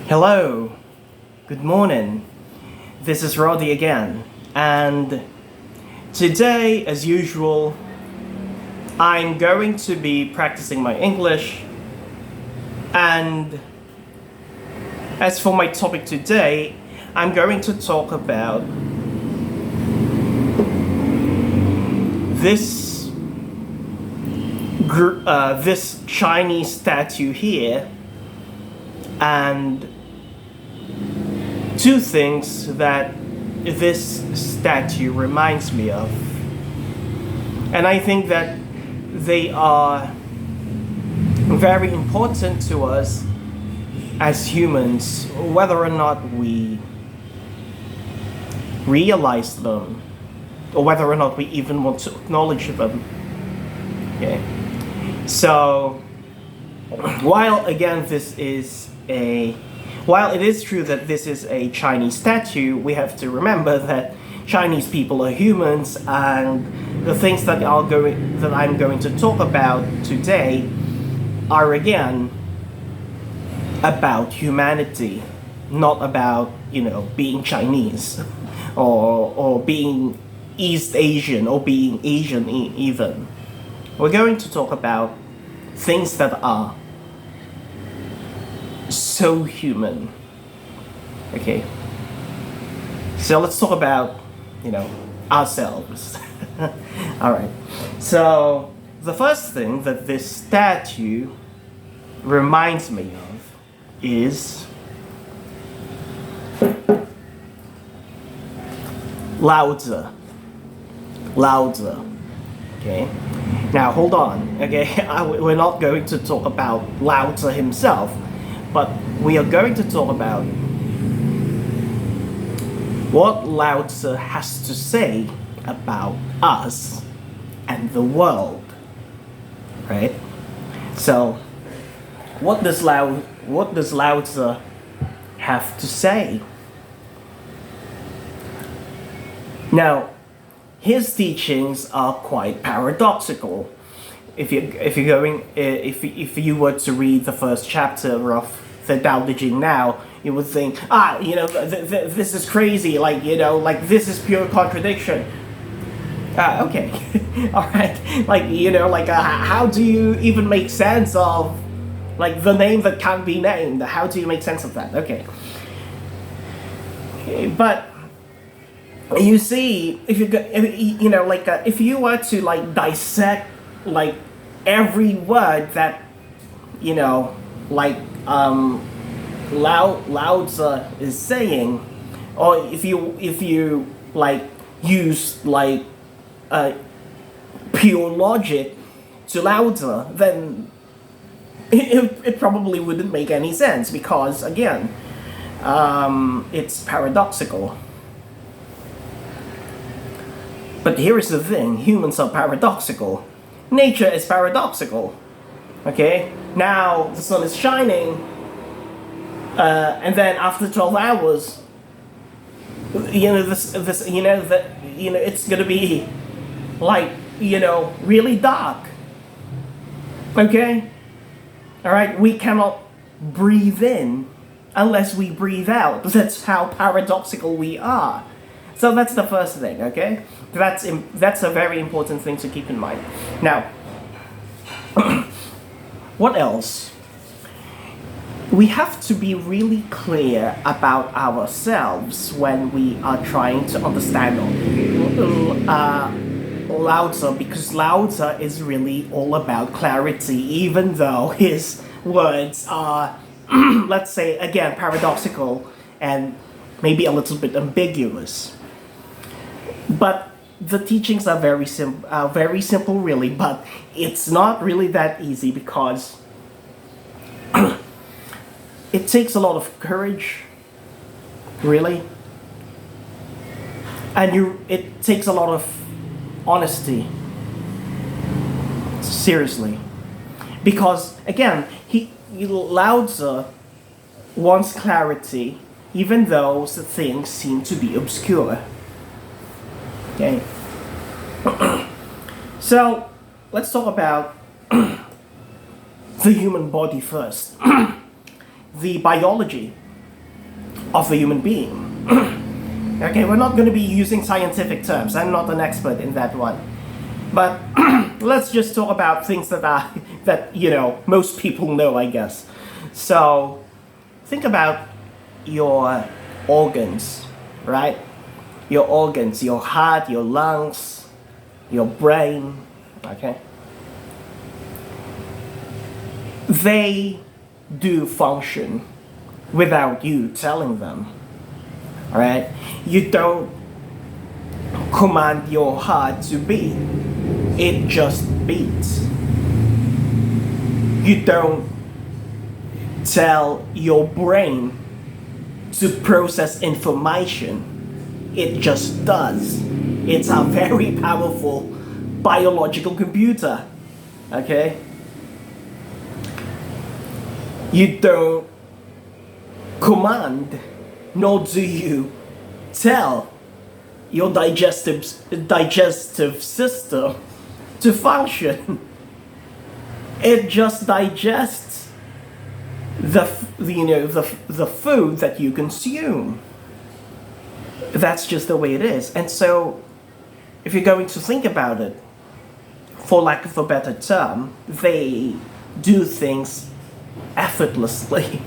Hello, good morning. This is Roddy again, and today, as usual, I'm going to be practicing my English. And as for my topic today, I'm going to talk about this this Chinese statue here, and two things that this statue reminds me of. And I think that they are very important to us as humans, whether or not we realize them, or whether or not we even want to acknowledge them. Okay. So, while again while it is true that this is a Chinese statue, we have to remember that Chinese people are humans, and the things that I'm going to talk about today are again about humanity, not about, being Chinese or being East Asian or being Asian even. We're going to talk about things that are so human. Okay. So let's talk about, ourselves. Alright. So the first thing that this statue reminds me of is Lao Tzu. Lao Tzu. Okay. Now hold on. Okay. We're not going to talk about Lao Tzu himself, but we are going to talk about what Lao Tzu has to say about us and the world. Right? So, what does Lao Tzu have to say? Now, his teachings are quite paradoxical. If you were to read the first chapter of the Tao Te Ching now, you would think, this is crazy, this is pure contradiction. Okay, all right, how do you even make sense of, the name that can't be named? How do you make sense of that? Okay, but you see, if you were to dissect every word that Lao Tzu is saying, or if you use pure logic to Lao Tzu, then it probably wouldn't make any sense, because again, it's paradoxical. But here is the thing: humans are paradoxical. Nature is paradoxical. Okay? Now the sun is shining, and then after 12 hours, it's gonna be really dark. Okay? Alright, we cannot breathe in unless we breathe out. That's how paradoxical we are. So that's the first thing, okay? That's a very important thing to keep in mind. Now, what else? We have to be really clear about ourselves when we are trying to understand Lao Tzu, because Lao Tzu is really all about clarity, even though his words are, let's say, again, paradoxical and maybe a little bit ambiguous. But the teachings are very simple, really. But it's not really that easy, because it takes a lot of courage, really, and it takes a lot of honesty. Seriously, because again, Lao Tzu wants clarity, even though the things seem to be obscure. Okay. So, let's talk about the human body first. The biology of a human being. Okay, we're not going to be using scientific terms. I'm not an expert in that one. But let's just talk about things that most people know, I guess. So think about your organs, right? Your organs, your heart, your lungs, your brain, okay? They do function without you telling them, all right? You don't command your heart to beat. It just beats. You don't tell your brain to process information. It just does. It's a very powerful biological computer. Okay? You don't command, nor do you tell your digestive system to function. It just digests the food that you consume. That's just the way it is. And so, if you're going to think about it, for lack of a better term, they do things effortlessly.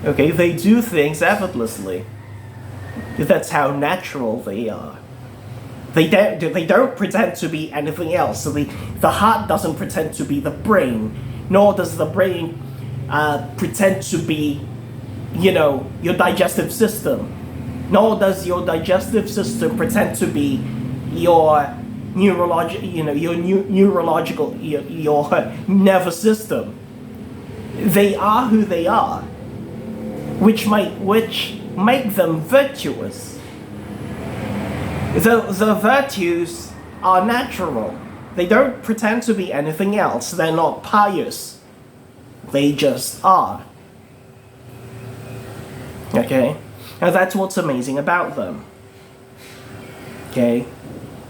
Okay, they do things effortlessly. That's how natural they are. They don't pretend to be anything else. So the heart doesn't pretend to be the brain, nor does the brain pretend to be, your digestive system. Nor does your digestive system pretend to be your neurological, your nervous system. They are who they are, which make them virtuous. The virtues are natural. They don't pretend to be anything else. They're not pious. They just are. Okay? And that's what's amazing about them. Okay?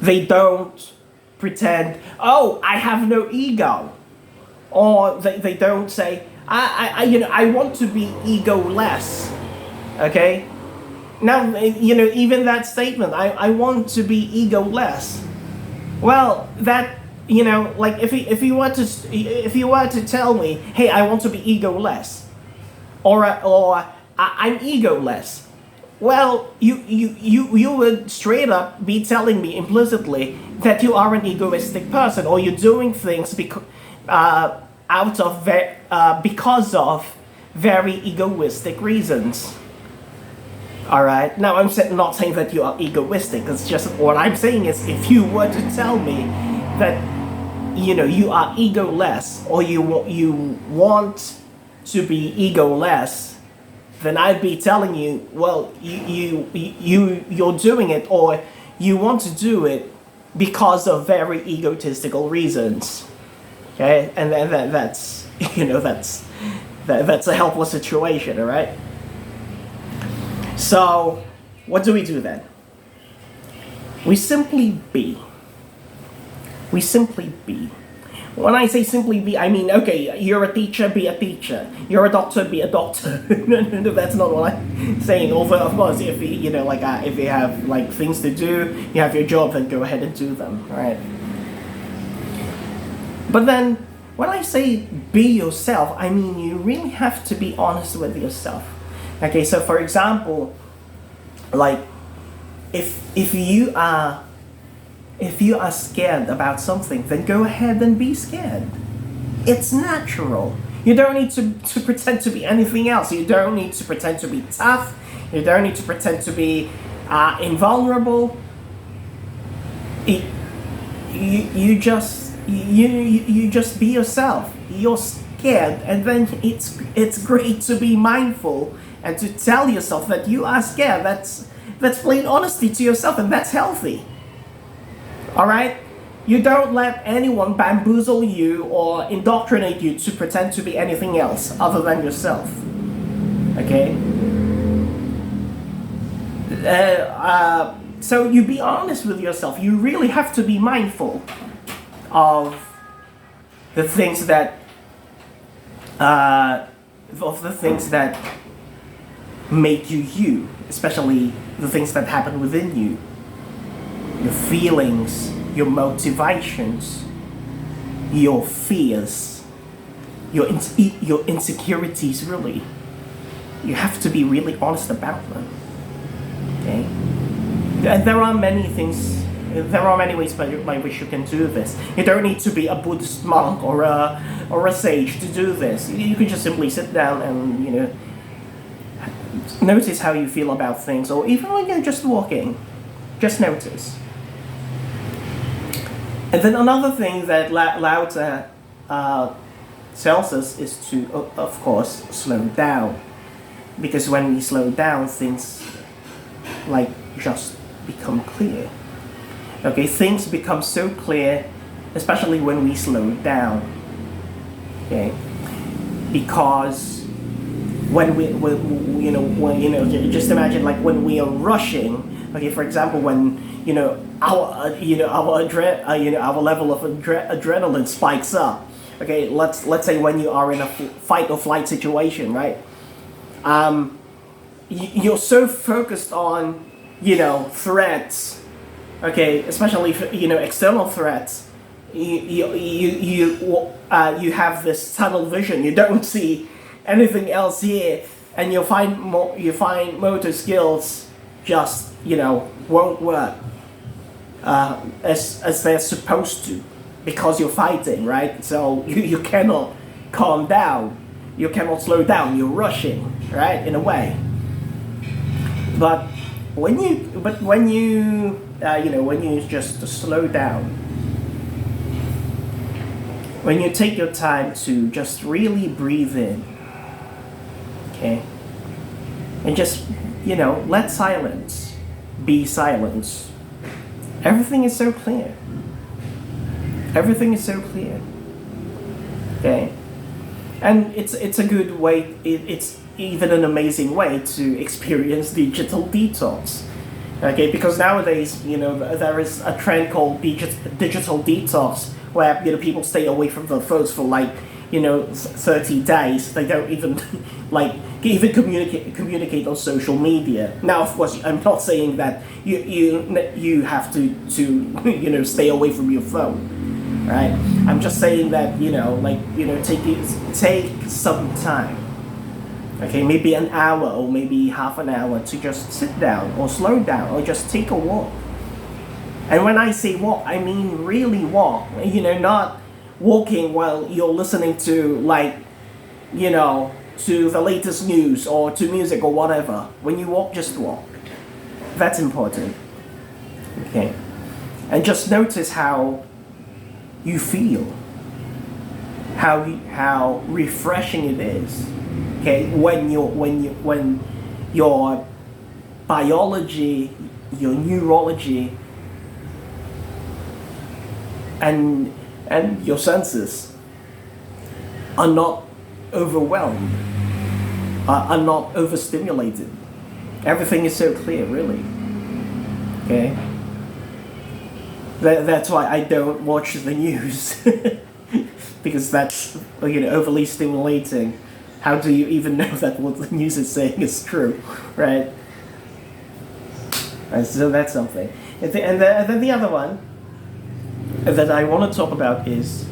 They don't pretend, oh, I have no ego. Or they don't say, I want to be ego-less. Okay? Now, even that statement, I want to be ego-less. Well, that, like if you were to tell me, hey, I want to be ego-less, or I'm ego-less, well, you would straight up be telling me implicitly that you are an egoistic person, or you're doing things because of very egoistic reasons. All right. Now I'm not saying that you are egoistic. It's just what I'm saying is, if you were to tell me that you are egoless, or you want to be egoless, then I'd be telling you, well, you're doing it, or you want to do it because of very egotistical reasons. Okay, and then that's a helpless situation. All right. So, what do we do then? We simply be. We simply be. When I say simply be, I mean, okay, you're a teacher, be a teacher. You're a doctor, be a doctor. No, that's not what I'm saying. Although, of course, if you have like things to do, you have your job, then go ahead and do them, right? But then, when I say be yourself, I mean you really have to be honest with yourself. Okay, so for example, like if you are scared about something, then go ahead and be scared. It's natural. You don't need to pretend to be anything else. You don't need to pretend to be tough. You don't need to pretend to be invulnerable. You just be yourself. You're scared, and then it's great to be mindful and to tell yourself that you are scared. That's plain honesty to yourself, and that's healthy. All right? You don't let anyone bamboozle you or indoctrinate you to pretend to be anything else other than yourself. Okay? So you be honest with yourself. You really have to be mindful of the things that make you you, especially the things that happen within you, your feelings, your motivations, your fears, your insecurities. Really, you have to be really honest about them. Okay, and there are many things. There are many ways by which you can do this. You don't need to be a Buddhist monk or a sage to do this. You can just simply sit down and notice how you feel about things, or even when you're just walking, just notice. And then another thing that Lao Tzu tells us is to, of course, slow down, because when we slow down, things like just become clear. Okay, things become so clear, especially when we slow down. Okay, because just imagine like when we are rushing. Okay, for example, when our level of adrenaline spikes up. Okay, let's say when you are in a fight or flight situation, right? You're so focused on threats. Okay, especially external threats. You have this tunnel vision. You don't see anything else here, and you find motor skills just won't work as they're supposed to, because you're fighting, right? So you cannot calm down. You cannot slow down. You're rushing, right? In a way. But when you just slow down, when you take your time to just really breathe in, okay, and just let silence be silence. Everything is so clear. Everything is so clear. Okay, and it's a good way. It's even an amazing way to experience digital detox. Okay, because nowadays, there is a trend called digital detox, where people stay away from their phones for 30 days. They don't even even communicate on social media. Now, of course, I'm not saying that you have to stay away from your phone, right? I'm just saying that take some time. Okay, maybe an hour or maybe half an hour to just sit down or slow down or just take a walk. And when I say walk, I mean really walk. Not walking while you're listening to to the latest news or to music or whatever. When you walk, just walk. That's important. Okay, and just notice how you feel, how refreshing it is. Okay, when your biology, your neurology, and your senses are not overwhelmed, are not overstimulated. Everything is so clear, really. Okay, that's why I don't watch the news because that's overly stimulating. How do you even know that what the news is saying is true, right? And so that's something. And then the other one that I want to talk about is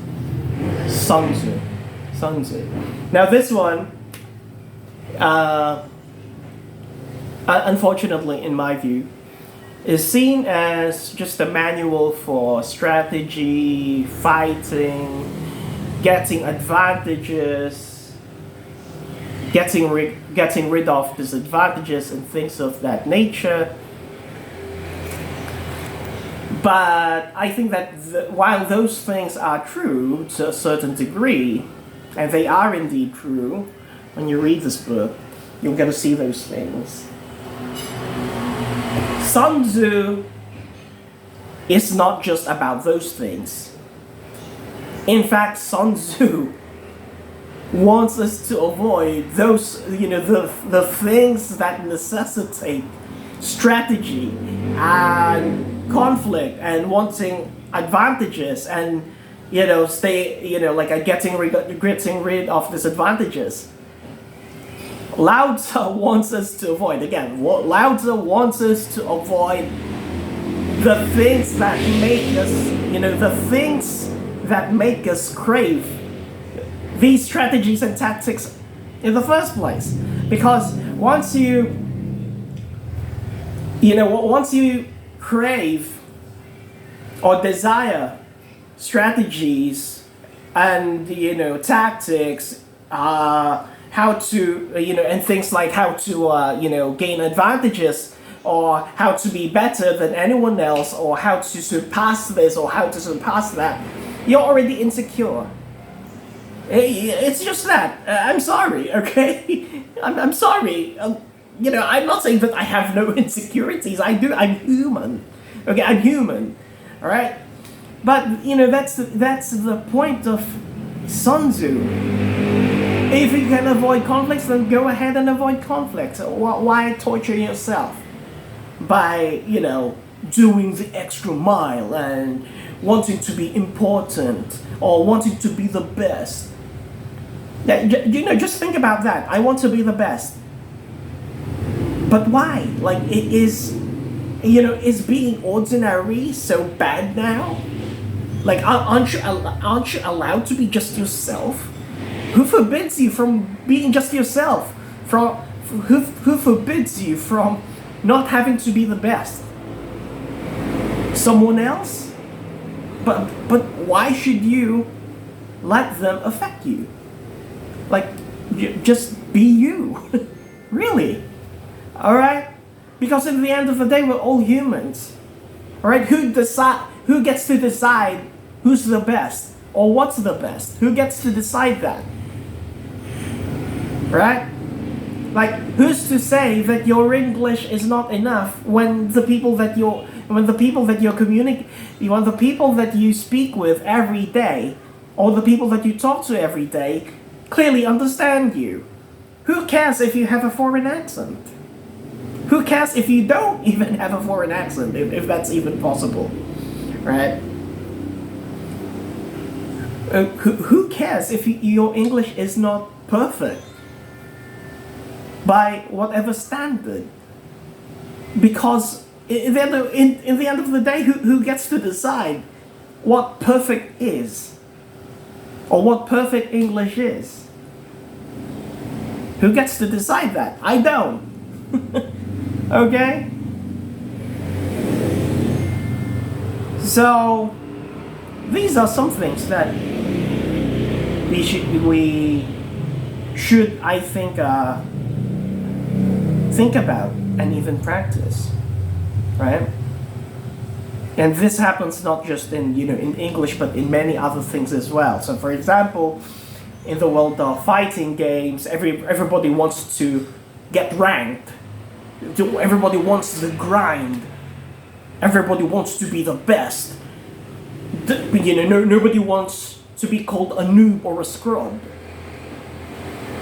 Sun Tzu. Sun Tzu. Now this one, unfortunately, in my view, is seen as just a manual for strategy, fighting, getting advantages, getting rid of disadvantages and things of that nature. But I think that while those things are true to a certain degree, and they are indeed true, when you read this book, you're going to see those things. Sun Tzu is not just about those things. In fact, Sun Tzu wants us to avoid those, the things that necessitate strategy and conflict and wanting advantages and getting rid of disadvantages. Lao Tzu wants us to avoid, again, what Lao Tzu wants us to avoid the things that make us, the things that make us crave these strategies and tactics in the first place. Because once once you crave or desire strategies and tactics, how to and things like how to gain advantages, or how to be better than anyone else, or how to surpass this or how to surpass that, you're already insecure. It's just that. I'm sorry, okay? I'm sorry. I'm not saying that I have no insecurities. I do. I'm human. Okay, I'm human. All right. But that's the point of Sun Tzu. If you can avoid conflicts, then go ahead and avoid conflicts. Why torture yourself by doing the extra mile and wanting to be important or wanting to be the best? Just think about that. I want to be the best. But why? Like, is being ordinary so bad now? Like, aren't you allowed to be just yourself? Who forbids you from being just yourself? Who forbids you from not having to be the best? Someone else? But why should you let them affect you? Like, just be you. Really. Alright? Because at the end of the day, we're all humans. Alright? Who gets to decide who's the best? Or what's the best? Who gets to decide that? Right? Like, who's to say that your English is not enough when the people that you speak with every day, or the people that you talk to every day, clearly understand you? Who cares if you have a foreign accent? Who cares if you don't even have a foreign accent, if that's even possible? Right? Who cares if your English is not perfect by whatever standard? Because in the end of the day, who gets to decide what perfect is, or what perfect English is? Who gets to decide that? I don't. Okay? So these are some things that we should I think about and even practice, right? And this happens not just in English, but in many other things as well. So, for example, in the world of fighting games, everybody wants to get ranked. Everybody wants the grind. Everybody wants to be the best. Nobody wants to be called a noob or a scrub.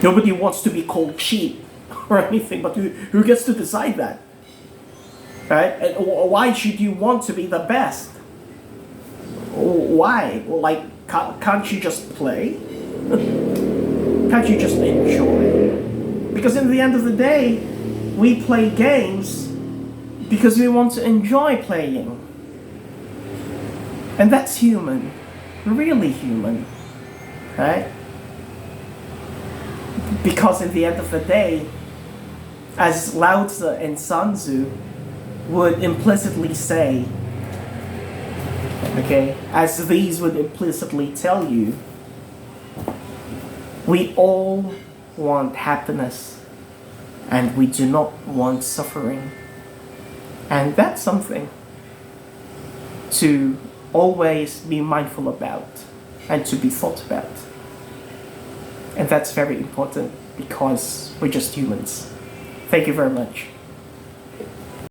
Nobody wants to be called cheap or anything, but who gets to decide that? Right? And why should you want to be the best? Why? Like, can't you just play? Can't you just enjoy? Because in the end of the day, we play games because we want to enjoy playing. And that's human. Really human. Right? Because in the end of the day, as Lao Tzu and Sun Tzu would implicitly say, okay, as these would implicitly tell you, we all want happiness and we do not want suffering. And that's something to always be mindful about and to be thought about. And that's very important because we're just humans. Thank you very much.